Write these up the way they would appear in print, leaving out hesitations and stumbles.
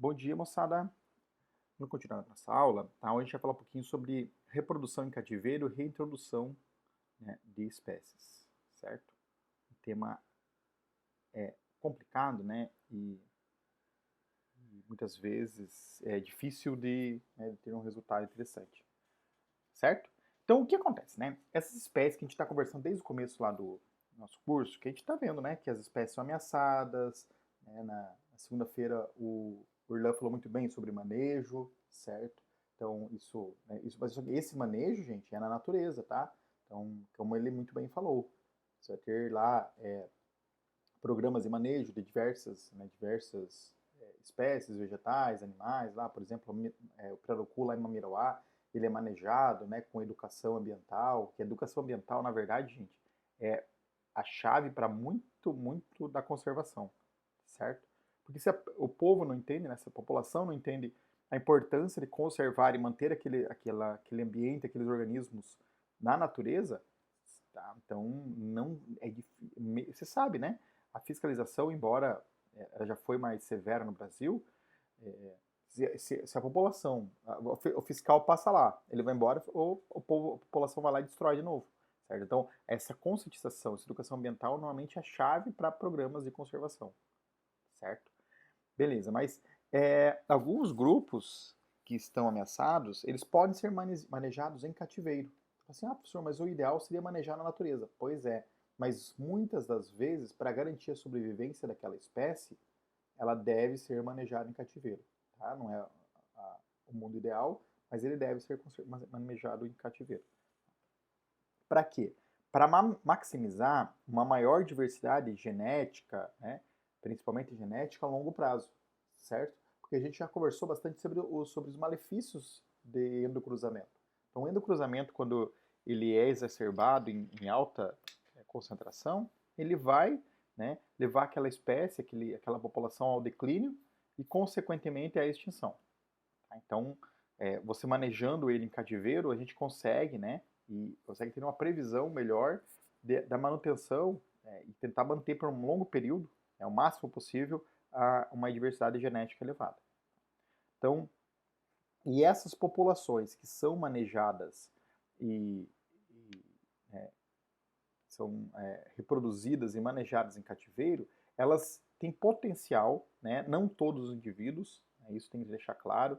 Bom dia, moçada. Vamos continuar nossa aula, tá? Hoje a gente vai falar um pouquinho sobre reprodução em cativeiro e reintrodução, né, de espécies, certo? O tema é complicado, né? E muitas vezes é difícil de ter um resultado interessante, certo? Então, o que acontece, né? Essas espécies que a gente está conversando desde o começo lá do nosso curso, que a gente está vendo, né? Que as espécies são ameaçadas, né? Na segunda-feira o Urlan falou muito bem sobre manejo, certo? Então, mas esse manejo, gente, é na natureza, tá? Então, como ele muito bem falou, você vai ter lá programas de manejo de diversas espécies vegetais, animais, lá, por exemplo, o pirarucu lá em Mamiraua, ele é manejado, né, com educação ambiental, que a educação ambiental, na verdade, gente, é a chave para muito da conservação, certo? Porque se o povo não entende, né, se a população não entende a importância de conservar e manter aquele ambiente, aqueles organismos na natureza, tá? Então, não é difícil. Você sabe, né? A fiscalização, embora ela já foi mais severa no Brasil, é, se a população, o fiscal passa lá, ele vai embora, ou a população vai lá e destrói de novo. Certo? Então, essa conscientização, essa educação ambiental, normalmente é a chave para programas de conservação. Certo? Beleza, mas alguns grupos que estão ameaçados, eles podem ser manejados em cativeiro. Assim, professor, mas o ideal seria manejar na natureza. Pois é, mas muitas das vezes, para garantir a sobrevivência daquela espécie, ela deve ser manejada em cativeiro. Tá? Não é o mundo ideal, mas ele deve ser manejado em cativeiro. Para quê? Para maximizar uma maior diversidade genética, né, principalmente genética a longo prazo, certo? Porque a gente já conversou bastante sobre os malefícios de endocruzamento. Então, o endocruzamento, quando ele é exacerbado em alta concentração, ele vai, né, levar aquela espécie, aquela população ao declínio e, consequentemente, à extinção. Tá? Então, você manejando ele em cativeiro, a gente consegue, né, e consegue ter uma previsão melhor da manutenção e tentar manter por um longo período, o máximo possível, uma diversidade genética elevada. Então, e essas populações que são manejadas e são reproduzidas e manejadas em cativeiro, elas têm potencial, né, não todos os indivíduos, né, isso tem que deixar claro,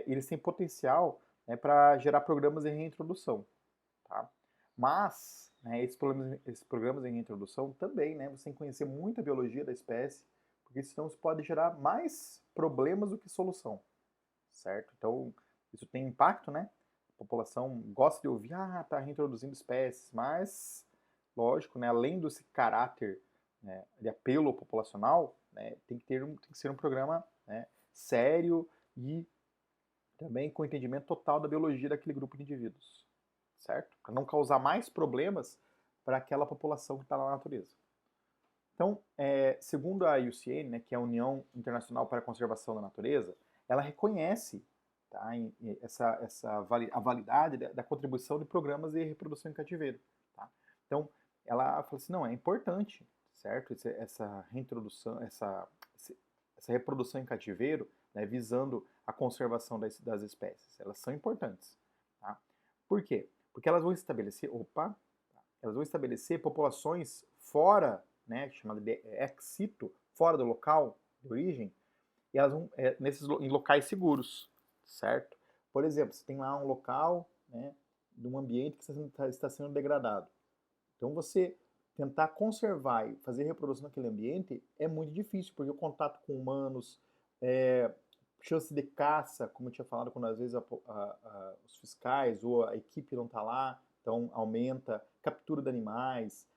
eles têm potencial, né, para gerar programas de reintrodução. Tá? Mas, né, esses programas de reintrodução também, né, você tem que conhecer muito a biologia da espécie, porque senão isso pode gerar mais problemas do que solução, certo? Então, isso tem impacto, né? A população gosta de ouvir, tá reintroduzindo espécies, mas, lógico, né, além desse caráter, né, de apelo populacional, né, tem que ser um programa, né, sério e também com entendimento total da biologia daquele grupo de indivíduos, certo? Para não causar mais problemas para aquela população que está na natureza. Então, segundo a IUCN, né, que é a União Internacional para a Conservação da Natureza, ela reconhece, tá, a validade da contribuição de programas de reprodução em cativeiro. Tá? Então, ela fala assim, não, é importante, certo? Essa reintrodução, essa reprodução em cativeiro, né, visando a conservação das espécies. Elas são importantes. Tá? Por quê? Porque elas vão estabelecer, elas vão estabelecer populações fora, né, chamada de ex situ, fora do local de origem, e elas vão em locais seguros, certo? Por exemplo, você tem lá um local, né, de um ambiente que está sendo degradado. Então você tentar conservar e fazer reprodução naquele ambiente é muito difícil, porque o contato com humanos, chance de caça, como eu tinha falado, quando às vezes os fiscais ou a equipe não está lá, então aumenta, captura de animais,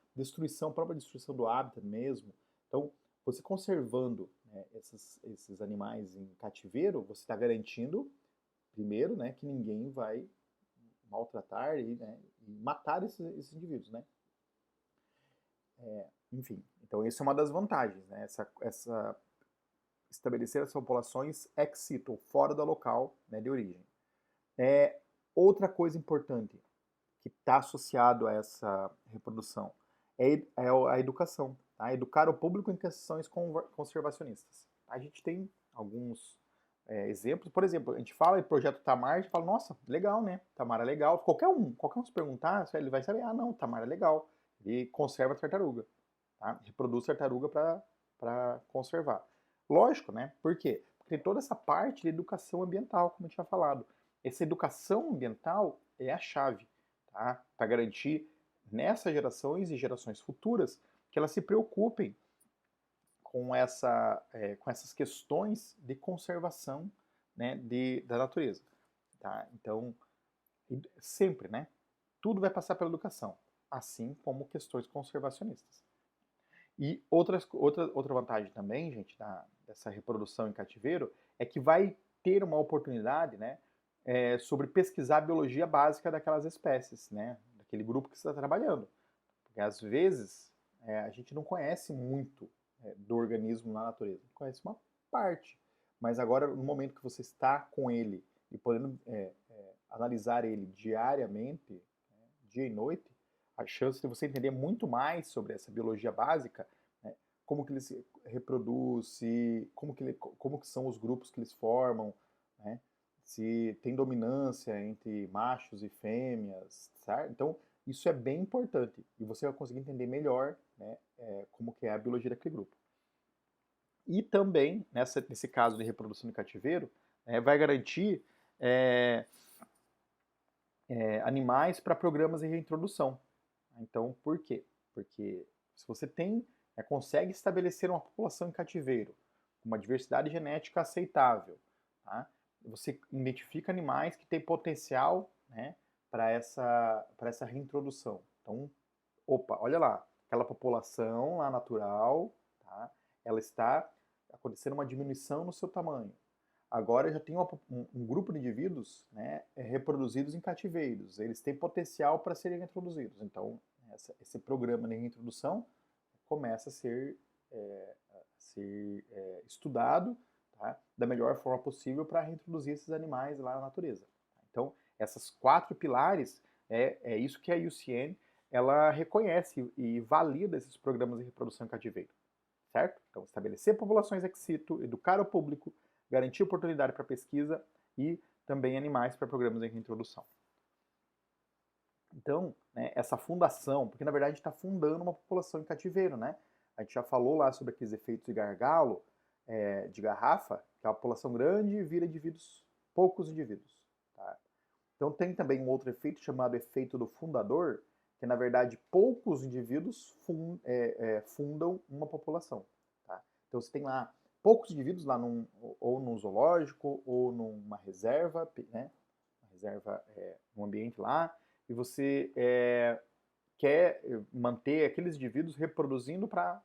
própria destruição do hábitat mesmo. Então, você conservando, né, esses animais em cativeiro, você está garantindo, primeiro, né, que ninguém vai maltratar né, e matar esses indivíduos, né? Enfim, então isso é uma das vantagens, né? Estabelecer as populações ex situ, fora do local, né, de origem. Outra coisa importante que está associado a essa reprodução é a educação. Tá? Educar o público em questões conservacionistas. A gente tem alguns exemplos. Por exemplo, a gente fala em projeto Tamar, a gente fala, nossa, legal, né? Tamar é legal. Qualquer um se perguntar, ele vai saber, ah, não, Tamar é legal. Ele conserva a tartaruga, tá? Reproduz tartaruga para conservar. Lógico, né? Por quê? Porque tem toda essa parte de educação ambiental, como eu tinha falado. Essa educação ambiental é a chave, tá? Para garantir nessas gerações e gerações futuras que elas se preocupem com essas questões de conservação, né, da natureza, tá? Então, sempre, né? Tudo vai passar pela educação, assim como questões conservacionistas. E outra vantagem também, gente, dessa reprodução em cativeiro, é que vai ter uma oportunidade, né, sobre pesquisar a biologia básica daquelas espécies, né, daquele grupo que você está trabalhando. Porque às vezes a gente não conhece muito do organismo na natureza, conhece uma parte. Mas agora, no momento que você está com ele e podendo analisar ele diariamente, dia e noite, a chance de você entender muito mais sobre essa biologia básica, né, como que ele se reproduz, como que são os grupos que eles formam, né, se tem dominância entre machos e fêmeas, certo? Então, isso é bem importante e você vai conseguir entender melhor, né, como que é a biologia daquele grupo. E também, nesse caso de reprodução de cativeiro, vai garantir animais para programas de reintrodução. Então, por quê? Porque se você consegue estabelecer uma população em cativeiro com uma diversidade genética aceitável, tá? Você identifica animais que têm potencial, né, para essa reintrodução. Então, opa, olha lá, aquela população lá natural, tá? Ela está acontecendo uma diminuição no seu tamanho. Agora já tem um grupo de indivíduos, né, reproduzidos em cativeiros. Eles têm potencial para serem introduzidos. Então, esse programa de reintrodução começa a ser estudado, tá, da melhor forma possível para reintroduzir esses animais lá na natureza. Então, essas 4 pilares é isso que a IUCN ela reconhece e valida esses programas de reprodução em cativeiro, certo? Então, estabelecer populações ex situ, educar o público, garantir oportunidade para pesquisa e também animais para programas de reintrodução. Então, né, essa fundação, porque na verdade a gente está fundando uma população em cativeiro, né? A gente já falou lá sobre aqueles efeitos de gargalo, de garrafa, que é uma população grande vira indivíduos, poucos indivíduos. Tá? Então tem também um outro efeito chamado efeito do fundador, que na verdade poucos indivíduos fundam uma população. Tá? Então você tem lá poucos indivíduos lá ou num zoológico ou numa reserva, né? Uma reserva, um ambiente lá, e você quer manter aqueles indivíduos reproduzindo para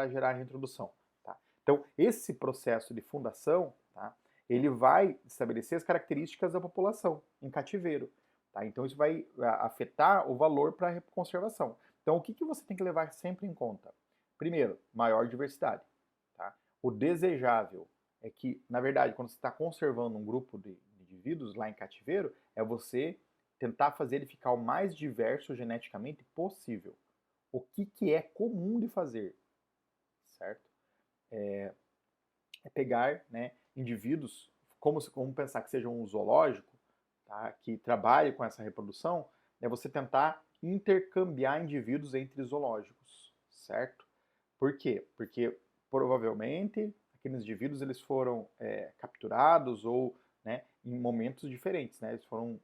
gerar reintrodução. Tá? Então, esse processo de fundação, tá, ele vai estabelecer as características da população em cativeiro. Tá? Então, isso vai afetar o valor para a conservação. Então, o que você tem que levar sempre em conta? Primeiro, maior diversidade. Tá? O desejável é que, na verdade, quando você está conservando um grupo de indivíduos lá em cativeiro, é você tentar fazer ele ficar o mais diverso geneticamente possível. O que é comum de fazer, certo? É pegar, né, indivíduos, como pensar que seja um zoológico, tá, que trabalhe com essa reprodução, é você tentar intercambiar indivíduos entre zoológicos, certo? Por quê? Porque provavelmente aqueles indivíduos eles foram capturados ou, né, em momentos diferentes, né? Eles foram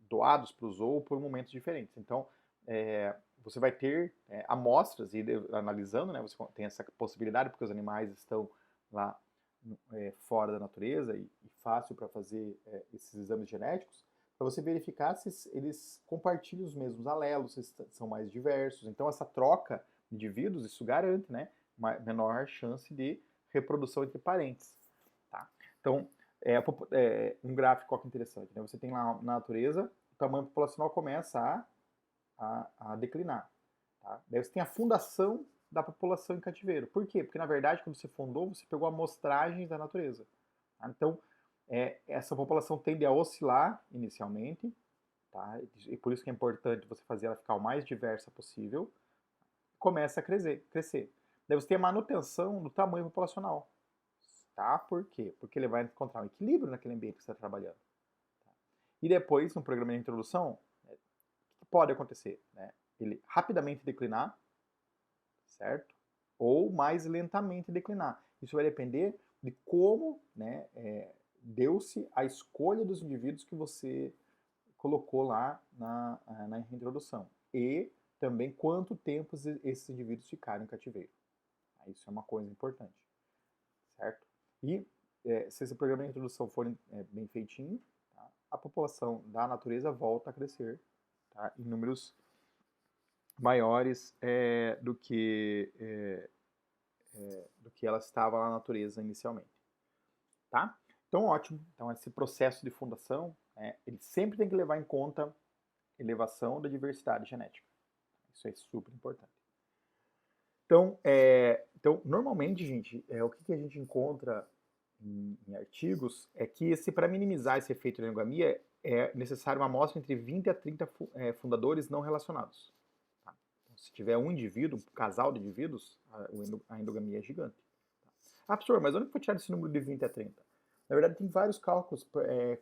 doados para o zoo por momentos diferentes. Então, você vai ter amostras e analisando, né, você tem essa possibilidade porque os animais estão lá fora da natureza e fácil para fazer esses exames genéticos, para você verificar se eles compartilham os mesmos alelos, se são mais diversos. Então, essa troca de indivíduos, isso garante, né, uma menor chance de reprodução entre parentes. Tá? Então, um gráfico que interessante, né? Você tem lá na natureza, o tamanho populacional começa a declinar. Tá? Daí você tem a fundação da população em cativeiro. Por quê? Porque, na verdade, quando você fundou, você pegou amostragens da natureza. Tá? Então, essa população tende a oscilar inicialmente, tá? E por isso que é importante você fazer ela ficar o mais diversa possível, começa a crescer. Daí você tem a manutenção do tamanho populacional, tá? Por quê? Porque ele vai encontrar um equilíbrio naquele ambiente que você está trabalhando. Tá? E depois, no programa de introdução, o que pode acontecer? Né? Ele rapidamente declinar, certo? Ou mais lentamente declinar. Isso vai depender de como, né, deu-se a escolha dos indivíduos que você colocou lá na introdução. E também quanto tempo esses indivíduos ficaram em cativeiro. Isso é uma coisa importante, certo? E se esse programa de introdução for bem feitinho, tá, a população da natureza volta a crescer, tá, em números maiores do que ela estava na natureza inicialmente, tá? Então, ótimo. Então, esse processo de fundação, ele sempre tem que levar em conta a elevação da diversidade genética. Isso é super importante. Então, normalmente, gente, o que a gente encontra em artigos é que para minimizar esse efeito de endogamia é necessário uma amostra entre 20 a 30 fundadores não relacionados. Tá? Então, se tiver um indivíduo, um casal de indivíduos, a endogamia é gigante. Tá? Ah, professor, mas onde foi tirado esse número de 20 a 30? Na verdade, tem vários cálculos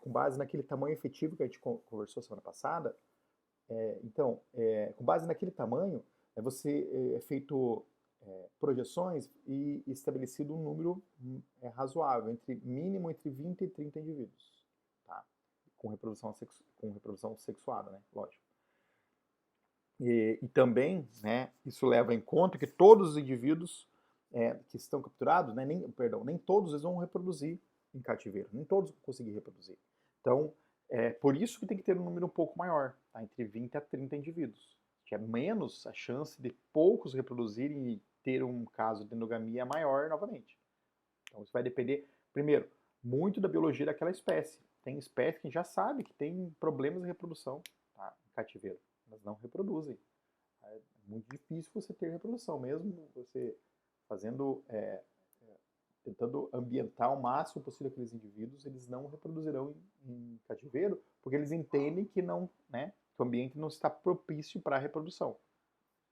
com base naquele tamanho efetivo que a gente conversou semana passada. Então, com base naquele tamanho, você é feito projeções e estabelecido um número razoável, mínimo entre 20 e 30 indivíduos, tá? Com reprodução sexuada, né? Lógico. E também, né, isso leva em conta que todos os indivíduos que estão capturados, né, nem todos eles vão reproduzir em cativeiro, nem todos vão conseguir reproduzir. Então, por isso que tem que ter um número um pouco maior, tá? Entre 20 a 30 indivíduos, que é menos a chance de poucos reproduzirem e ter um caso de endogamia maior novamente. Então isso vai depender, primeiro, muito da biologia daquela espécie. Tem espécies que já sabe que tem problemas de reprodução, tá, em cativeiro, mas não reproduzem. É muito difícil você ter reprodução, mesmo você fazendo, tentando ambientar o máximo possível aqueles indivíduos, eles não reproduzirão em cativeiro, porque eles entendem que não, né, que o ambiente não está propício para a reprodução.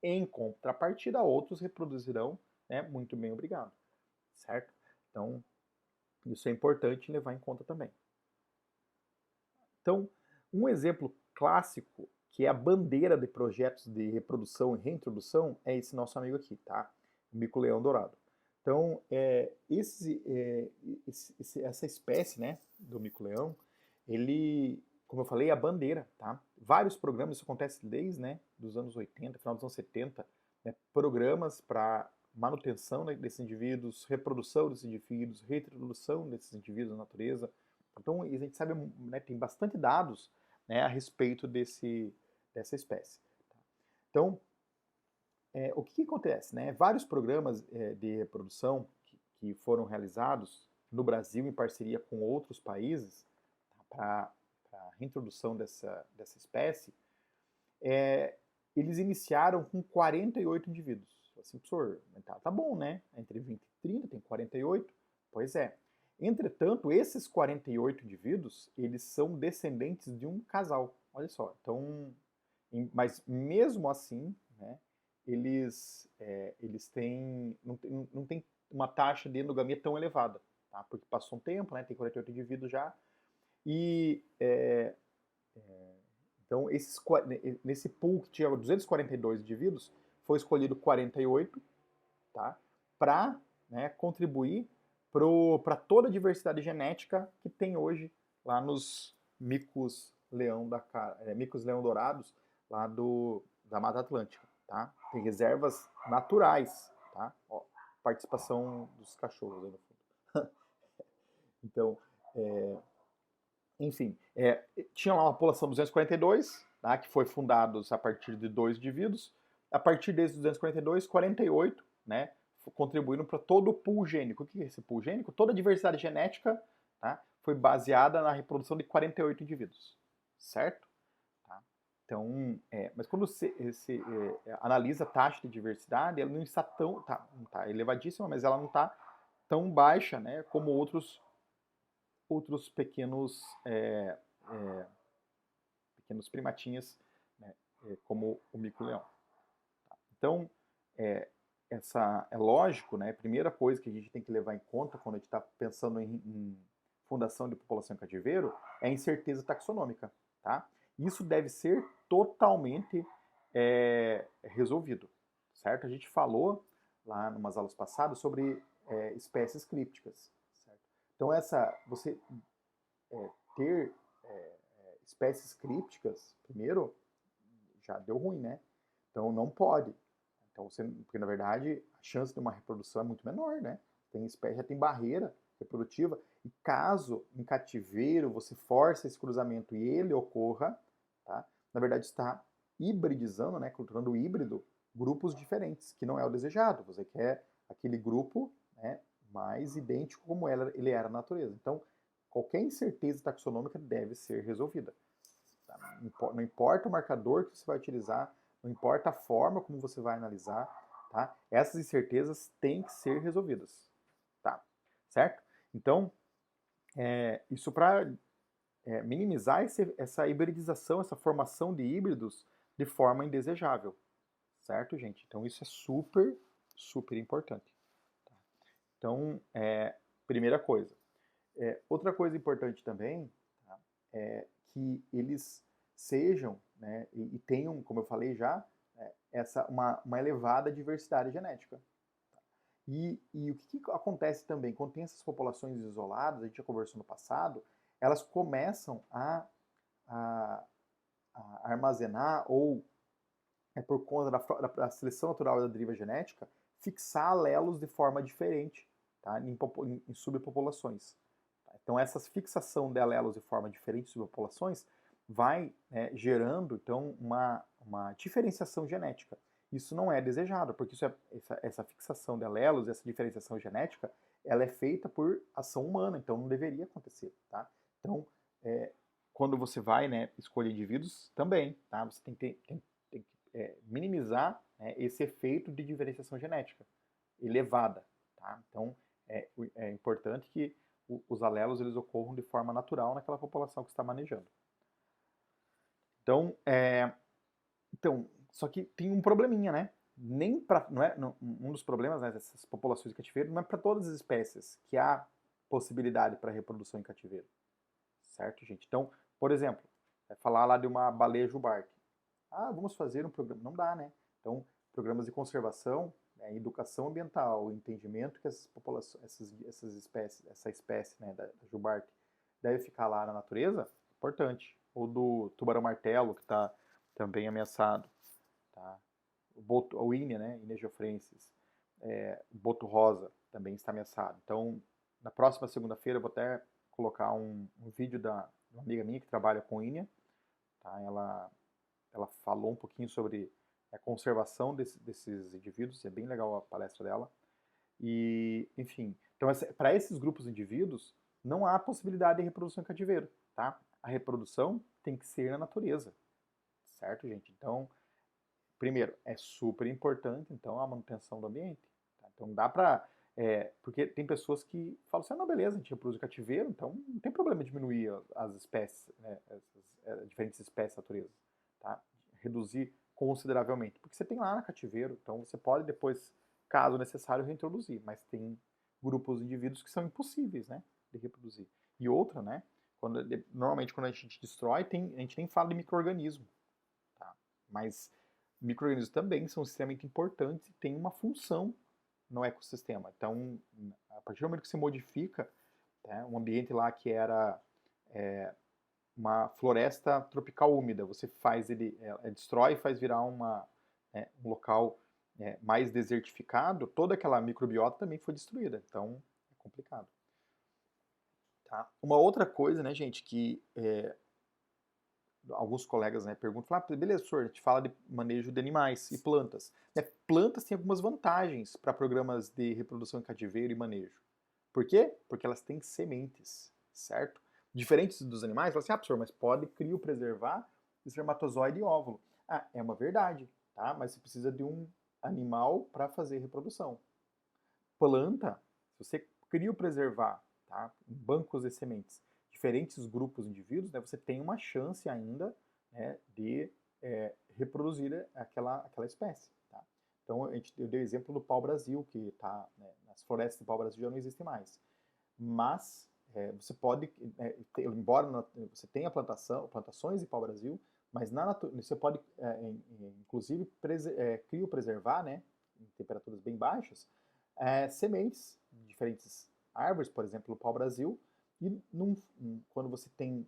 Em contrapartida, outros reproduzirão, né, muito bem, obrigado, certo? Então, isso é importante levar em conta também. Então, um exemplo clássico, que é a bandeira de projetos de reprodução e reintrodução, é esse nosso amigo aqui, tá? O mico-leão dourado. Então, essa espécie, né, do mico-leão, ele, como eu falei, é a bandeira, tá? Vários programas, isso acontece desde, né, dos anos 80, final dos anos 70, né, programas para manutenção, né, desses indivíduos, reprodução desses indivíduos, reintrodução desses indivíduos na natureza. Então, a gente sabe, né, tem bastante dados, né, a respeito dessa espécie. Então, o que acontece? Né? Vários programas de reprodução que foram realizados no Brasil em parceria com outros países para a reintrodução dessa espécie, eles iniciaram com 48 indivíduos. Assim, professor, tá bom, né? Entre 20 e 30, tem 48. Pois é. Entretanto, esses 48 indivíduos, eles são descendentes de um casal. Olha só. Então, mas mesmo assim, né, eles não têm uma taxa de endogamia tão elevada, tá? Porque passou um tempo, né, tem 48 indivíduos já, e então nesse pool que tinha 242 indivíduos, foi escolhido 48, tá? Para, né, contribuir para toda a diversidade genética que tem hoje lá nos micos-leão dourados lá da Mata Atlântica, tá? Tem reservas naturais, tá? Ó, participação dos cachorros aí no fundo. Então, enfim, tinha lá uma população de 242, tá? Que foi fundados a partir de 2 indivíduos. A partir desses 242, 48, né, contribuíram para todo o pool gênico. O que é esse pool gênico? Toda a diversidade genética, tá, foi baseada na reprodução de 48 indivíduos, certo? Tá? Então, mas quando você analisa a taxa de diversidade, ela não está tão, não está elevadíssima, mas ela não está tão baixa, né, como outros pequenos primatinhas, né, como o mico-leão. Tá? Então, é lógico, né? A primeira coisa que a gente tem que levar em conta quando a gente está pensando em fundação de população em cativeiro é a incerteza taxonômica, tá? Isso deve ser totalmente resolvido, certo? A gente falou lá em umas aulas passadas sobre espécies crípticas, certo? Então você ter espécies crípticas, primeiro, já deu ruim, né? Então não pode. Então, porque na verdade a chance de uma reprodução é muito menor, né? Tem espécie, já tem barreira reprodutiva, e caso em cativeiro você force esse cruzamento e ele ocorra, tá? Na verdade está hibridizando, né? Culturando híbrido, grupos diferentes, que não é o desejado. Você quer aquele grupo, né, mais idêntico como ele era na natureza. Então, qualquer incerteza taxonômica deve ser resolvida. Tá? Não importa o marcador que você vai utilizar, não importa a forma como você vai analisar, tá? Essas incertezas têm que ser resolvidas, tá? Certo? Então, isso para minimizar essa hibridização, essa formação de híbridos de forma indesejável, certo, gente? Então, isso é super, super importante. Tá? Então, primeira coisa. Outra coisa importante também, tá, é que eles sejam, né, e tenham, como eu falei já, uma elevada diversidade genética. E o que acontece também, quando tem essas populações isoladas, a gente já conversou no passado, elas começam a, a armazenar, ou por conta da seleção natural e da deriva genética, fixar alelos de forma diferente, tá, em subpopulações. Então, essa fixação de alelos de forma diferente em subpopulações vai gerando, então, uma diferenciação genética. Isso não é desejado, porque essa fixação de alelos, essa diferenciação genética, ela é feita por ação humana, então não deveria acontecer, tá? Então, quando você vai, né, escolher indivíduos, também, tá? Você tem que minimizar, né, esse efeito de diferenciação genética elevada, tá? Então, é importante que os alelos eles ocorram de forma natural naquela população que está manejando. Então, só que tem um probleminha, né? Um dos problemas, né, dessas populações de cativeiro não é para todas as espécies que há possibilidade para reprodução em cativeiro, certo, gente? Então, por exemplo, falar lá de uma baleia jubarte. Vamos fazer um programa. Não dá, né? Então, programas de conservação, educação ambiental, entendimento que essas populações, essas espécies, essa espécie, né, da jubarte deve ficar lá na natureza, importante. Ou do tubarão-martelo, que está também ameaçado. Tá? O Inia, né, Inia geoffrensis, o boto rosa também está ameaçado. Então, na próxima segunda-feira eu vou até colocar um vídeo de uma amiga minha que trabalha com Inia. Tá? Ela falou um pouquinho sobre a conservação desses indivíduos, é bem legal a palestra dela. E, enfim, então para esses grupos de indivíduos não há possibilidade de reprodução em cativeiro, tá? A reprodução tem que ser na natureza, certo, gente? Então, primeiro, é super importante, então, a manutenção do ambiente. Tá? Então, dá para... porque tem pessoas que falam assim, não, beleza, a gente reproduz em cativeiro, então não tem problema diminuir as espécies, né, essas diferentes espécies da natureza, tá? Reduzir consideravelmente, porque você tem lá no cativeiro, então você pode depois, caso necessário, reintroduzir, mas tem grupos de indivíduos que são impossíveis, né, de reproduzir. E outra, né, normalmente quando a gente destrói, a gente nem fala de micro-organismo, tá? Mas micro-organismos também são extremamente importantes e têm uma função no ecossistema. Então, a partir do momento que se modifica, né, um ambiente lá que era uma floresta tropical úmida, você faz ele, destrói e faz virar um local mais desertificado, toda aquela microbiota também foi destruída. Então, é complicado. Tá? Uma outra coisa, né, gente, que alguns colegas, né, perguntam, beleza, senhor, a gente fala de manejo de animais e plantas. Plantas têm algumas vantagens para programas de reprodução em cativeiro e manejo. Por quê? Porque elas têm sementes, certo? Diferentes dos animais, fala assim, professor, mas pode criopreservar espermatozoide e óvulo. É uma verdade, tá? Mas você precisa de um animal para fazer reprodução. Planta, se você criopreservar, tá, em bancos de sementes, diferentes grupos de indivíduos, né, você tem uma chance ainda, né, de reproduzir aquela espécie. Tá? Então, eu dei o exemplo do pau-brasil, que está, né, nas florestas do pau-brasil já não existem mais. Mas você pode, embora você tenha plantações de pau-brasil, mas você pode, inclusive, criopreservar, né, em temperaturas bem baixas, sementes de diferentes árvores, por exemplo, o pau-brasil, e quando você tem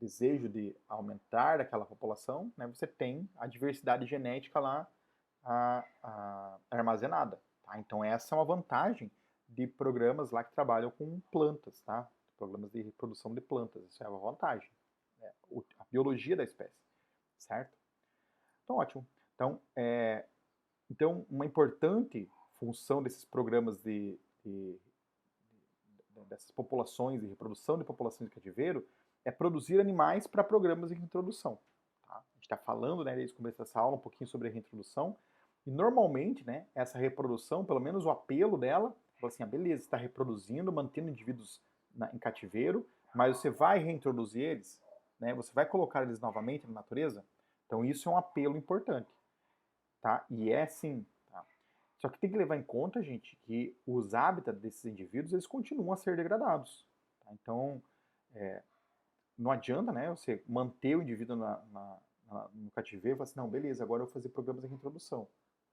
desejo de aumentar aquela população, né, você tem a diversidade genética lá armazenada. Tá? Então essa é uma vantagem de programas lá que trabalham com plantas, tá? Programas de reprodução de plantas, isso é uma vantagem. A biologia da espécie, certo? Então ótimo. Então uma importante função desses programas dessas populações de reprodução de populações de cativeiro é produzir animais para programas de reintrodução. Tá? A gente está falando, né, desde o começo dessa aula, um pouquinho sobre a reintrodução. E normalmente, né, essa reprodução, pelo menos o apelo dela, fala assim, beleza, está reproduzindo, mantendo indivíduos em cativeiro, mas você vai reintroduzir eles, né, você vai colocar eles novamente na natureza. Então isso é um apelo importante, tá? E é sim. Tá? Só que tem que levar em conta, gente, que os hábitats desses indivíduos eles continuam a ser degradados. Tá? Então não adianta, né, você manter o indivíduo no cativeiro e falar assim, não, beleza, agora eu vou fazer programas de reintrodução.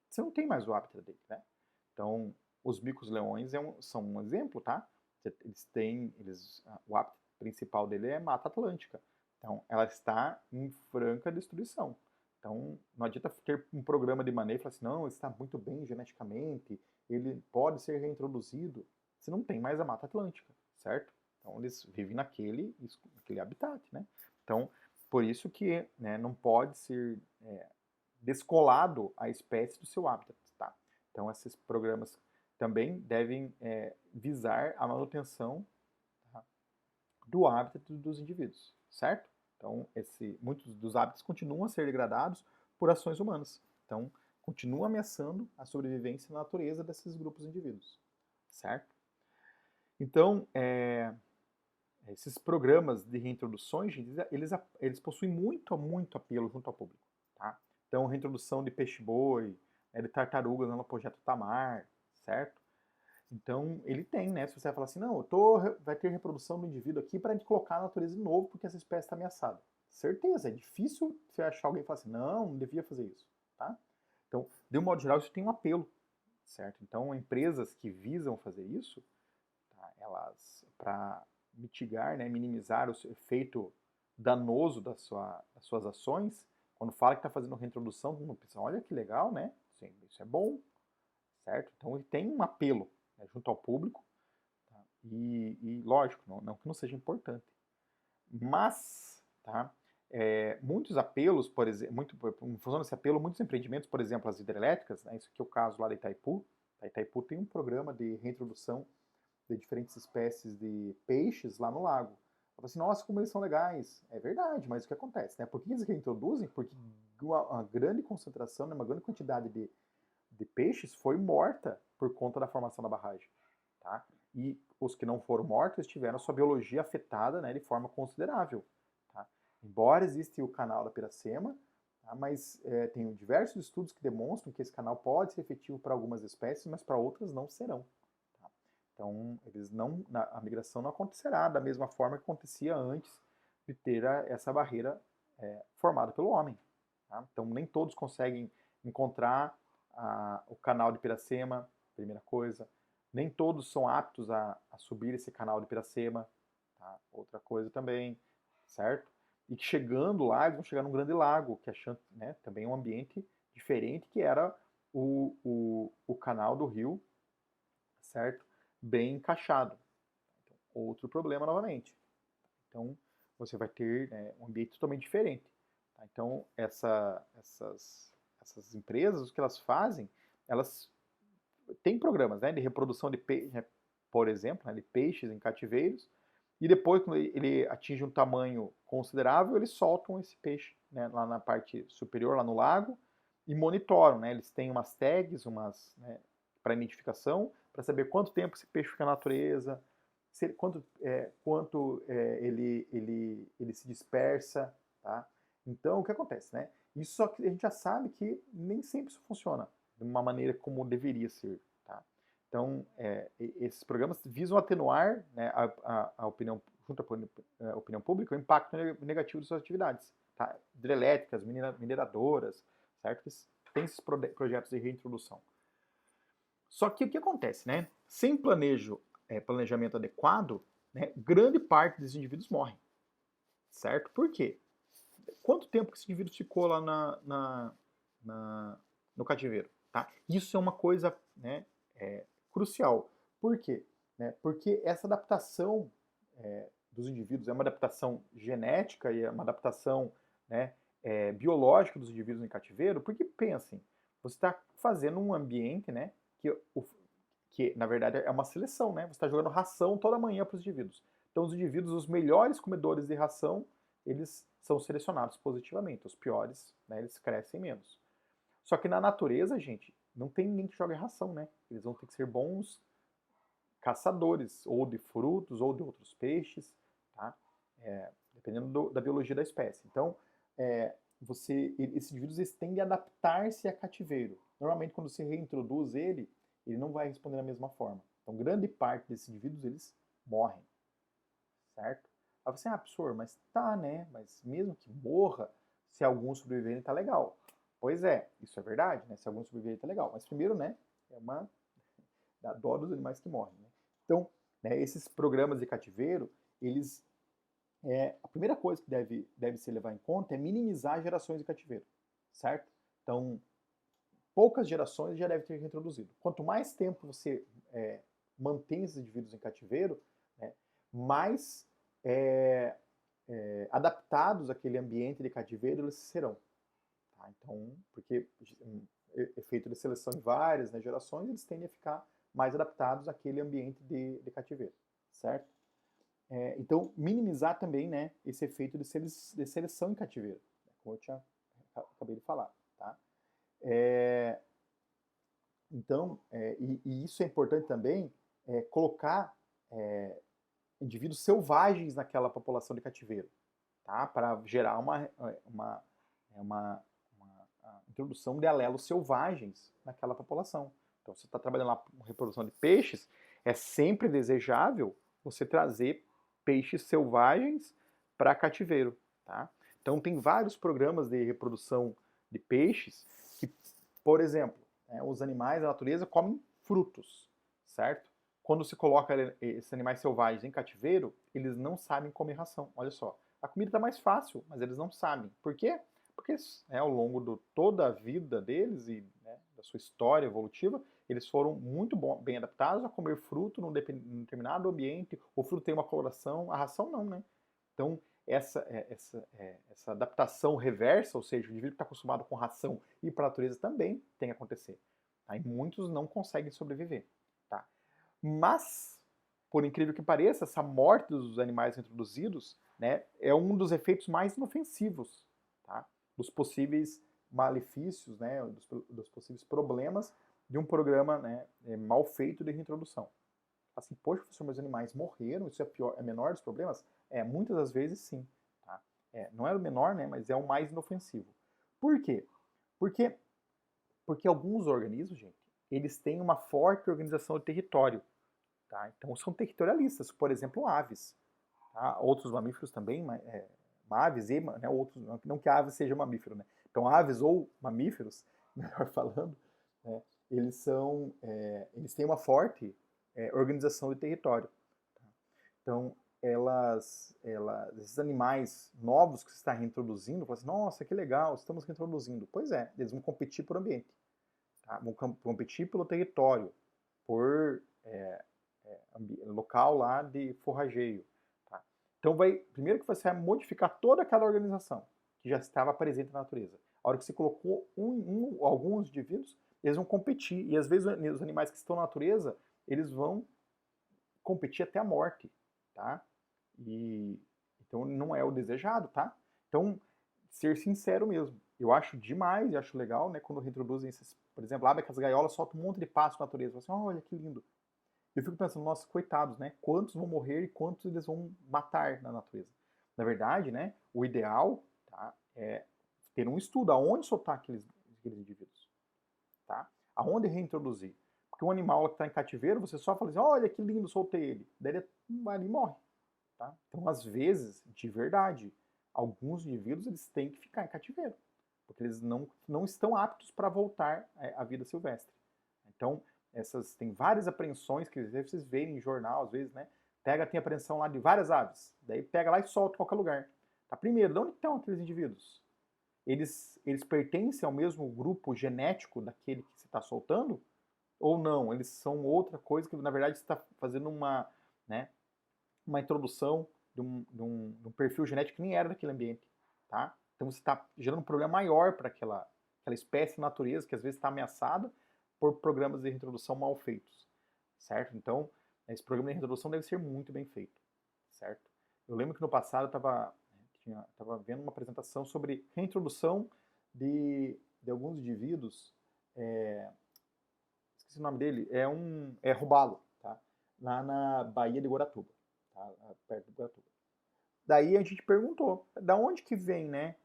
Você não tem mais o hábitat dele, né? Então, os micos-leões são um exemplo, tá? O hábitat principal dele é Mata Atlântica. Então, ela está em franca destruição. Então, não adianta ter um programa de manejo e falar assim, não, ele está muito bem geneticamente, ele pode ser reintroduzido. Você não tem mais a Mata Atlântica, certo? Então, eles vivem naquele habitat, né? Então, por isso que, né, não pode ser descolado a espécie do seu habitat, tá? Então, esses programas também devem visar a manutenção, tá, do hábitat dos indivíduos, certo? Então, muitos dos hábitats continuam a ser degradados por ações humanas. Então, continua ameaçando a sobrevivência na natureza desses grupos de indivíduos, certo? Então, esses programas de reintroduções, eles possuem muito apelo junto ao público, tá? Então, reintrodução de peixe-boi, de tartarugas no projeto Tamar, certo? Então, ele tem, né? Se você vai falar assim, não, vai ter reprodução do indivíduo aqui para a gente colocar na natureza de novo porque essa espécie está ameaçada. Certeza, é difícil você achar alguém e falar assim, não devia fazer isso, tá? Então, de um modo geral, isso tem um apelo, certo? Então, empresas que visam fazer isso, tá, elas, para mitigar, né, minimizar o efeito danoso das suas ações, quando fala que está fazendo reintrodução, todo mundo pensa, olha que legal, né? Sim, isso é bom, certo? Então ele tem um apelo, né, junto ao público, tá? E lógico, não que não seja importante, mas, tá? Muitos apelos, por exemplo, em função desse apelo, muitos empreendimentos, por exemplo, as hidrelétricas, né, isso aqui é o caso lá da Itaipu. A Itaipu tem um programa de reintrodução de diferentes espécies de peixes lá no lago. Eu falei assim, nossa, como eles são legais. É verdade, mas o que acontece? Né? Por que eles reintroduzem? Porque uma grande concentração, né, uma grande quantidade de peixes foi morta por conta da formação da barragem. Tá? E os que não foram mortos tiveram sua biologia afetada, né, de forma considerável. Tá? Embora exista o canal da Piracema, tá? Mas tem diversos estudos que demonstram que esse canal pode ser efetivo para algumas espécies, mas para outras não serão. Tá? Então, a migração não acontecerá da mesma forma que acontecia antes de ter essa barreira formada pelo homem. Tá? Então, nem todos conseguem encontrar o canal de Piracema, primeira coisa. Nem todos são aptos a subir esse canal de Piracema, tá? Outra coisa também, certo? E que chegando lá, eles vão chegar num grande lago, que é, né, também um ambiente diferente, que era o canal do rio, certo? Bem encaixado. Então, outro problema novamente. Então, você vai ter, né, um ambiente totalmente diferente. Tá? Então, essas empresas, o que elas fazem, elas têm programas, né, de reprodução de peixes, por exemplo, né, de peixes em cativeiros, e depois, quando ele atinge um tamanho considerável, eles soltam esse peixe, né, lá na parte superior, lá no lago, e monitoram. Né, eles têm umas tags, né, para identificação, para saber quanto tempo esse peixe fica na natureza, quanto ele se dispersa. Tá? Então, o que acontece? Né? Isso só que a gente já sabe que nem sempre isso funciona. de uma maneira como deveria ser, tá? Então, esses programas visam atenuar, né, a opinião, junto à opinião pública, o impacto negativo de suas atividades, tá? Hidrelétricas, mineradoras, certo? Tem esses projetos de reintrodução. Só que o que acontece, né? Sem planejamento adequado, né, grande parte dos indivíduos morrem, certo? Por quê? Quanto tempo que esse indivíduo ficou lá no cativeiro, tá? Isso é uma coisa, né, crucial. Por quê? Né? Porque essa adaptação dos indivíduos é uma adaptação genética e é uma adaptação, né, biológica dos indivíduos em cativeiro, porque pensem, você está fazendo um ambiente, né, que na verdade é uma seleção, né? Você está jogando ração toda manhã para os indivíduos. Então os indivíduos, os melhores comedores de ração, eles são selecionados positivamente. Os piores, né, eles crescem menos. Só que na natureza, gente, não tem ninguém que jogue ração, né? Eles vão ter que ser bons caçadores, ou de frutos, ou de outros peixes, tá? Dependendo da biologia da espécie. Então, esses indivíduos tendem a adaptar-se a cativeiro. Normalmente, quando você reintroduz ele não vai responder da mesma forma. Então, grande parte desses indivíduos, eles morrem, certo? Aí você, professor, mas tá, né? Mas mesmo que morra, se alguns sobreviverem, tá legal. Pois é, isso é verdade, né? Se alguns sobreviverem, tá legal. Mas primeiro, né, dá dó dos animais que morrem, né? Então, né, esses programas de cativeiro, eles, a primeira coisa que deve se levar em conta é minimizar gerações de cativeiro, certo? Então, poucas gerações já deve ter reintroduzido. Quanto mais tempo você mantém esses indivíduos em cativeiro, né, mais adaptados àquele ambiente de cativeiro eles serão. Tá? Então, porque efeito de seleção em várias, né, gerações, eles tendem a ficar mais adaptados àquele ambiente de cativeiro, certo? Então, minimizar também, né, esse efeito de seleção em cativeiro, como eu acabei de falar. Tá? Então, e isso é importante também, colocar indivíduos selvagens naquela população de cativeiro, tá? Para gerar uma introdução de alelos selvagens naquela população. Então, você está trabalhando lá com reprodução de peixes, é sempre desejável você trazer peixes selvagens para cativeiro, tá? Então, tem vários programas de reprodução de peixes que, por exemplo, os animais da natureza comem frutos, certo? Quando se coloca esses animais selvagens em cativeiro, eles não sabem comer ração. Olha só, a comida está mais fácil, mas eles não sabem. Por quê? Porque ao longo de toda a vida deles e da sua história evolutiva, eles foram muito bem adaptados a comer fruto num determinado ambiente. O fruto tem uma coloração, a ração não, né? Então, essa adaptação reversa, ou seja, o indivíduo que está acostumado com ração e para a natureza também tem que acontecer. Tá? E muitos não conseguem sobreviver. Tá? Mas, por incrível que pareça, essa morte dos animais introduzidos, né, é um dos efeitos mais inofensivos, tá? Dos possíveis malefícios, né, dos possíveis problemas de um programa, né, mal feito de reintrodução. Assim, poxa, professor, meus animais morreram, isso é menor dos problemas? Muitas das vezes sim. Tá? Não é o menor, né, mas é o mais inofensivo. Por quê? Porque alguns organismos, gente, eles têm uma forte organização de território. Tá? Então são territorialistas, por exemplo, aves. Tá? Outros mamíferos também, aves e outros, não que a ave seja mamífero, né? Então aves ou mamíferos, melhor falando, né, eles têm uma forte organização de território. Tá? Então esses animais novos que você está reintroduzindo, você fala assim, nossa, que legal, estamos reintroduzindo. Pois é, eles vão competir por ambiente, tá? Vão competir pelo território, por local lá de forrageio. Tá? Então, primeiro que você vai modificar toda aquela organização que já estava presente na natureza. A hora que você colocou alguns indivíduos, eles vão competir. E às vezes os animais que estão na natureza, eles vão competir até a morte. Tá? Então não é o desejado. Tá? Então, ser sincero mesmo. Eu acho demais e acho legal, né, quando reintroduzem esses, por exemplo, abre as gaiolas, solta um monte de pasto na natureza. Você, olha que lindo. Eu fico pensando, nossa, coitados, né? Quantos vão morrer e quantos eles vão matar na natureza? Na verdade, né, o ideal, tá, é ter um estudo aonde soltar aqueles indivíduos. Tá? Aonde reintroduzir? Porque um animal que está em cativeiro, você só fala assim, olha que lindo, soltei ele. Daí ele vai ali e morre. Tá? Então, às vezes, de verdade, alguns indivíduos eles têm que ficar em cativeiro, porque eles não estão aptos para voltar à vida silvestre. Então, tem várias apreensões que vocês veem em jornal, às vezes, né? Tem apreensão lá de várias aves, daí pega lá e solta em qualquer lugar. Tá? Primeiro, de onde estão aqueles indivíduos? Eles pertencem ao mesmo grupo genético daquele que você está soltando? Ou não? Eles são outra coisa que, na verdade, você está fazendo né, uma introdução de um perfil genético que nem era daquele ambiente. Tá? Então você está gerando um problema maior para aquela espécie de natureza que às vezes está ameaçada por programas de reintrodução mal feitos. Certo? Então, esse programa de reintrodução deve ser muito bem feito. Certo? Eu lembro que no passado eu estava vendo uma apresentação sobre reintrodução de alguns indivíduos, esqueci o nome dele, é robalo, tá? Lá na Baía de Guaratuba, tá? Perto de Guaratuba. Daí a gente perguntou, da onde que vem, né,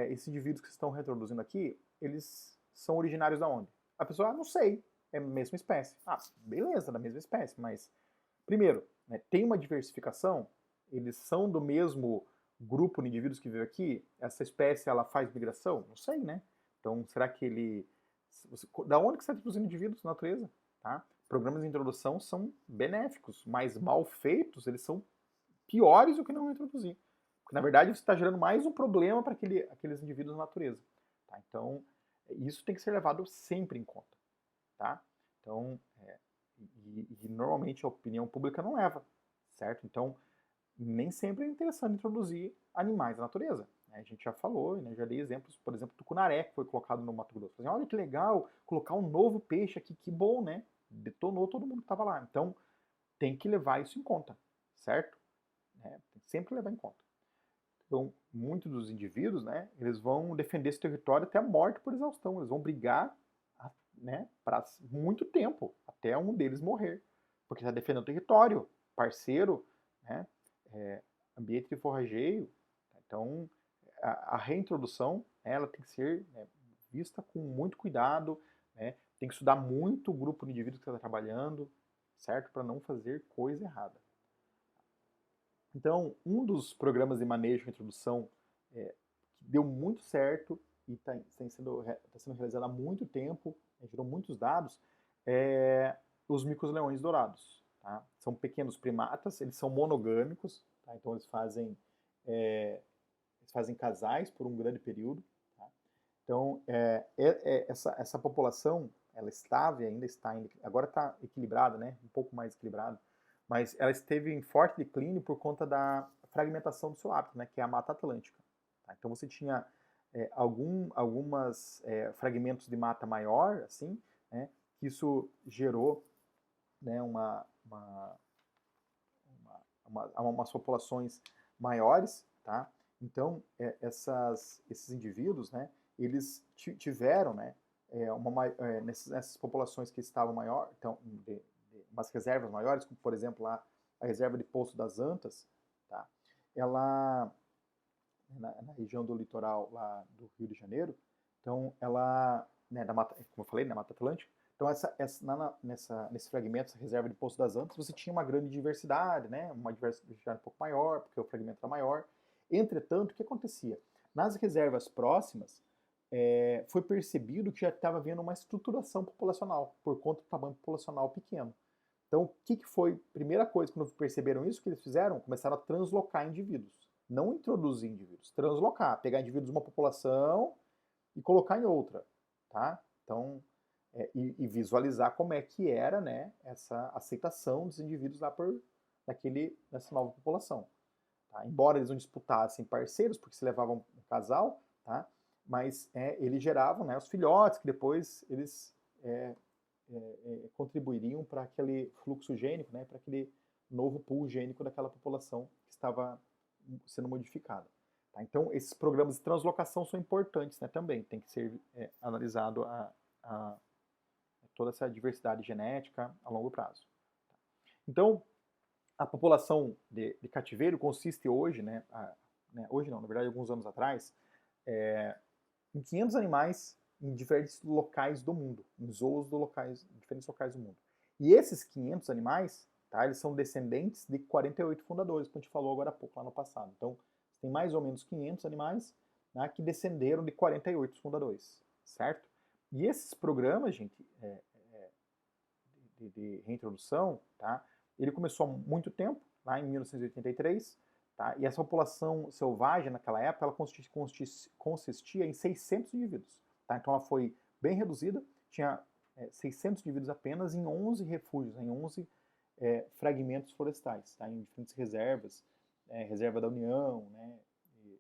esses indivíduos que estão reintroduzindo aqui, eles são originários da onde? A pessoa, não sei, é a mesma espécie. Ah, beleza, da mesma espécie, mas, primeiro, né, tem uma diversificação, eles são do mesmo grupo de indivíduos que veio aqui, essa espécie, ela faz migração? Não sei, né? Então, será que da onde que você está introduzindo indivíduos na natureza? Tá? Programas de introdução são benéficos, mas mal feitos, eles são piores do que não introduzir. Porque, na verdade, você está gerando mais um problema para aqueles indivíduos na natureza. Tá? Então, isso tem que ser levado sempre em conta. Tá? Então, normalmente a opinião pública não leva, certo? Então, nem sempre é interessante introduzir animais na natureza. A gente já falou, né, já dei exemplos, por exemplo, do tucunaré, que foi colocado no Mato Grosso. Assim, olha que legal, colocar um novo peixe aqui, que bom, né? Detonou todo mundo que estava lá. Então, tem que levar isso em conta, certo? Tem que sempre levar em conta. Então, muitos dos indivíduos, né, eles vão defender esse território até a morte por exaustão. Eles vão brigar, né, para muito tempo, até um deles morrer. Porque está defendendo o território, parceiro, né, ambiente de forrageio. Então, a reintrodução, ela tem que ser, né, vista com muito cuidado, né, tem que estudar muito o grupo de indivíduos que está trabalhando, certo? Para não fazer coisa errada. Então, um dos programas de manejo e introdução que deu muito certo e está sendo realizado há muito tempo, gerou muitos dados, é os micos-leões dourados. Tá? São pequenos primatas, eles são monogâmicos, tá? Então eles fazem casais por um grande período. Tá? Então, essa população, ela agora está equilibrada, né? Um pouco mais equilibrada, mas ela esteve em forte declínio por conta da fragmentação do seu hábitat, né, que é a Mata Atlântica. Tá? Então você tinha algumas fragmentos de mata maior, assim, né, que isso gerou, né, umas populações maiores, tá? Então esses indivíduos, né, eles tiveram, né, nessas populações que estavam maior, então umas reservas maiores, como por exemplo lá a reserva de Poço das Antas, tá? Ela na região do litoral lá do Rio de Janeiro, então ela, né, como eu falei, na Mata Atlântica, então nesse fragmento, essa reserva de Poço das Antas, você tinha uma grande diversidade, né, uma diversidade um pouco maior, porque o fragmento era maior. Entretanto, o que acontecia? Nas reservas próximas, foi percebido que já estava havendo uma estruturação populacional, por conta do tamanho populacional pequeno. Então, o que foi a primeira coisa, quando perceberam isso, que eles fizeram? Começaram a translocar indivíduos. Não introduzir indivíduos, translocar, pegar indivíduos de uma população e colocar em outra. Tá? Então, e visualizar como é que era, né, essa aceitação dos indivíduos lá nessa nova população. Tá? Embora eles não disputassem parceiros, porque se levavam um casal, tá? Mas eles geravam, né, os filhotes, que depois eles contribuiriam para aquele fluxo gênico, né, para aquele novo pool gênico daquela população que estava sendo modificada. Tá? Então, esses programas de translocação são importantes, né, também. Tem que ser analisado toda essa diversidade genética a longo prazo. Então, a população de cativeiro consiste hoje, hoje não, na verdade, alguns anos atrás, em 500 animais em diferentes locais do mundo, em zoos diferentes locais do mundo. E esses 500 animais, tá, eles são descendentes de 48 fundadores, que a gente falou agora há pouco, lá no passado. Então, tem mais ou menos 500 animais, né, que descenderam de 48 fundadores, certo? E esses programas, gente, de reintrodução, tá, ele começou há muito tempo, lá em 1983, tá, e essa população selvagem naquela época, ela consistia em 600 indivíduos. Tá, então ela foi bem reduzida, tinha 600 indivíduos apenas em 11 refúgios, em 11 fragmentos florestais, tá, em diferentes reservas, reserva da União, né, e,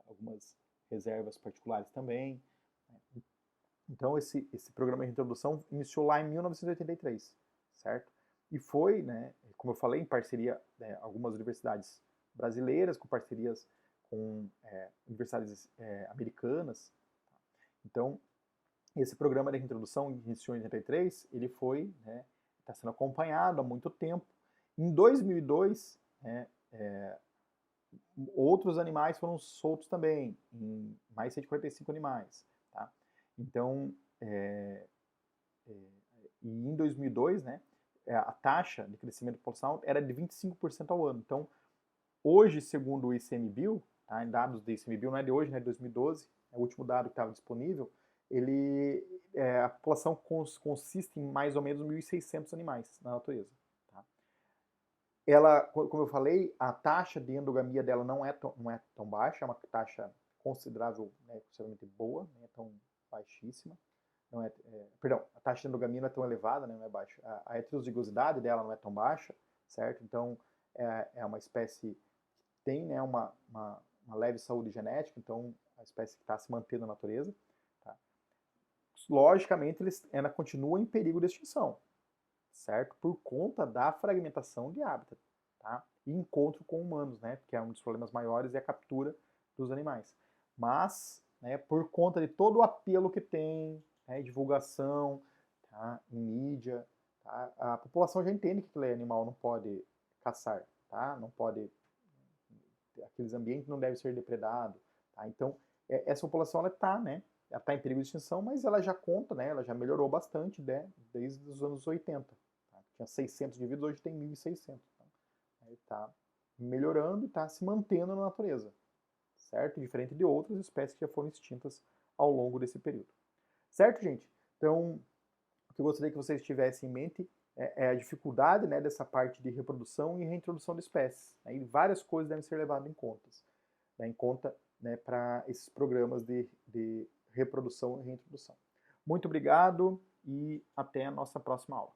algumas reservas particulares também. Né. Então esse programa de reintrodução iniciou lá em 1983, certo? E foi, né, como eu falei, em parceria algumas universidades brasileiras, com parcerias com universidades americanas. Então, esse programa de reintrodução iniciou em 83, ele foi, né, está sendo acompanhado há muito tempo. Em 2002, né, outros animais foram soltos também, em mais 145 animais. Tá? Então, e em 2002, né, a taxa de crescimento populacional era de 25% ao ano. Então, hoje, segundo o ICMBio, tá, em dados do ICMBio, não é de hoje, né, de 2012, é o último dado que estava disponível, a população consiste em mais ou menos 1.600 animais na natureza. Tá? Ela, como eu falei, a taxa de endogamia dela não é tão baixa, é uma taxa considerável, né, consideravelmente boa, não é tão baixíssima. Não perdão, a taxa de endogamia não é tão elevada, né, não é baixa. A heterozigosidade dela não é tão baixa, certo? Então, é uma espécie que tem, né, uma leve saúde genética, então a espécie que está se mantendo na natureza. Tá? Logicamente, ela continua em perigo de extinção, certo? Por conta da fragmentação de hábitat, tá? E encontro com humanos, né? Porque é um dos problemas maiores é a captura dos animais. Mas, né, por conta de todo o apelo que tem, né, divulgação, tá, em mídia, tá, a população já entende que aquele animal não pode caçar, tá? Não pode, aqueles ambientes não devem ser depredados, tá? Então, essa população ela está, né? Ela está em perigo de extinção, mas ela já conta, né? Ela já melhorou bastante, né, desde os anos 80. Tá? Tinha 600 indivíduos, hoje tem 1.600. Tá? Está melhorando e está se mantendo na natureza, certo? Diferente de outras espécies que já foram extintas ao longo desse período. Certo, gente? Então, o que eu gostaria que vocês tivessem em mente é a dificuldade, né, dessa parte de reprodução e reintrodução de espécies. Né? E várias coisas devem ser levadas em conta, né, para esses programas de reprodução e reintrodução. Muito obrigado e até a nossa próxima aula.